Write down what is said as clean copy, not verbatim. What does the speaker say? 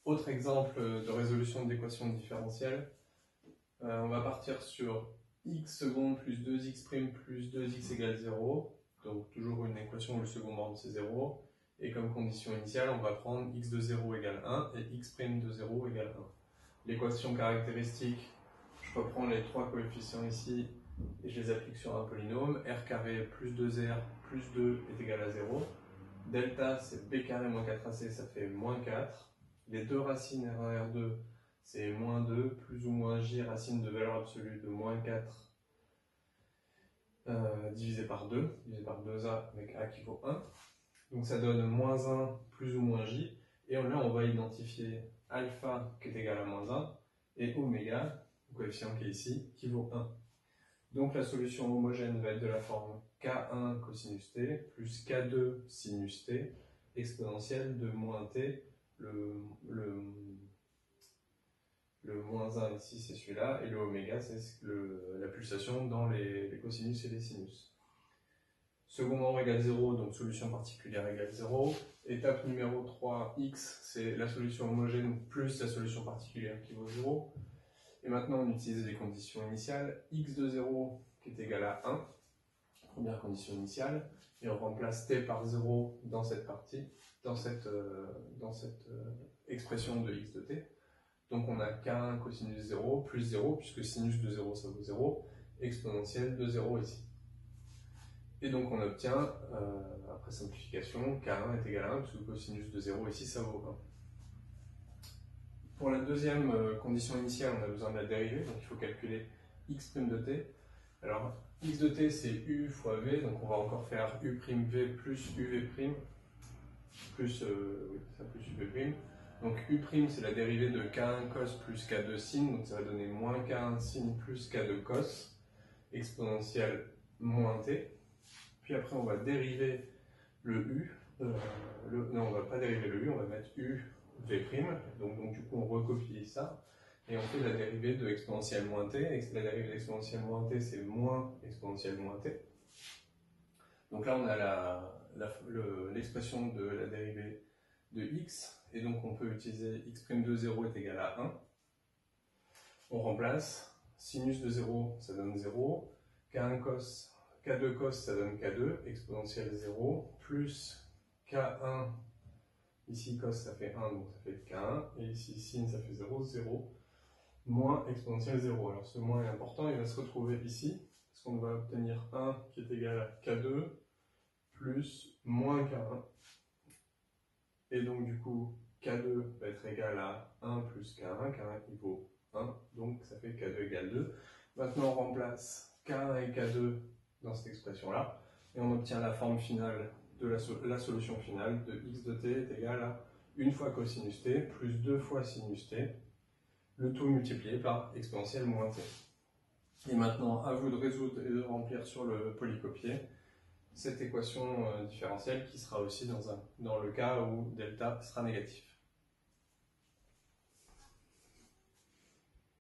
Autre exemple de résolution d'équation différentielle, on va partir sur x seconde plus 2x' plus 2x égale 0, donc toujours une équation où le second ordre c'est 0, et comme condition initiale on va prendre x de 0 égale 1 et x' de 0 égale 1. L'équation caractéristique, je reprends les trois coefficients ici et je les applique sur un polynôme, r carré plus 2r plus 2 est égal à 0, delta c'est b carré moins 4ac, ça fait moins 4, les deux racines R1 et R2 c'est moins 2 plus ou moins j racine de valeur absolue de moins 4 divisé par 2a avec a qui vaut 1. Donc ça donne moins 1 plus ou moins j, et là on va identifier alpha qui est égal à moins 1 et oméga, le coefficient qui est ici, qui vaut 1. Donc la solution homogène va être de la forme K1 cosinus t plus K2 sinus t exponentielle de moins t, le moins 1 ici c'est celui-là, et le oméga c'est la pulsation dans les cosinus et les sinus. Second ordre égale 0, donc solution particulière égale 0. Étape numéro 3, x, c'est la solution homogène plus la solution particulière qui vaut 0. Et maintenant on utilise les conditions initiales, x de 0 qui est égal à 1, première condition initiale, et on remplace t par 0 dans cette partie, dans cette expression de x de t. Donc on a k1 cosinus 0 plus 0, puisque sinus de 0 ça vaut 0, exponentielle de 0 ici. Et donc on obtient, après simplification, k1 est égal à 1, puisque cosinus de 0 ici ça vaut 1. Pour la deuxième condition initiale, on a besoin de la dérivée, donc il faut calculer x' de t. Alors x de t c'est u fois v, donc on va encore faire u' v plus uv' plus uv'. Donc u' c'est la dérivée de k1 cos plus k2 sin, donc ça va donner moins k1 sin plus k2 cos, exponentielle moins t. Puis après on va dériver le u, non on va pas dériver le u, on va mettre uv', donc du coup on recopie ça, et on fait la dérivée de exponentielle moins t, et la dérivée d'exponentielle moins t c'est moins exponentielle moins t. Donc là on a l'expression de la dérivée de x, et donc on peut utiliser x' de 0 est égal à 1. On remplace, sinus de 0 ça donne 0, k1 cos, k2 cos ça donne k2, exponentielle 0, plus k1, ici cos ça fait 1 donc ça fait k1, et ici sin ça fait 0, 0, moins exponentielle 0. Alors ce moins est important, il va se retrouver ici, parce qu'on va obtenir 1 qui est égal à k2 plus moins k1. Et donc du coup, K2 va être égal à 1 plus K1, K1 qui vaut 1, donc ça fait K2 égale 2. Maintenant on remplace K1 et K2 dans cette expression-là, et on obtient la forme finale de la solution finale de x de t est égal à 1 fois cosinus t plus 2 fois sinus t, le tout multiplié par exponentielle moins t. Et maintenant, à vous de résoudre et de remplir sur le polycopier cette équation différentielle qui sera aussi dans le cas où delta sera négatif.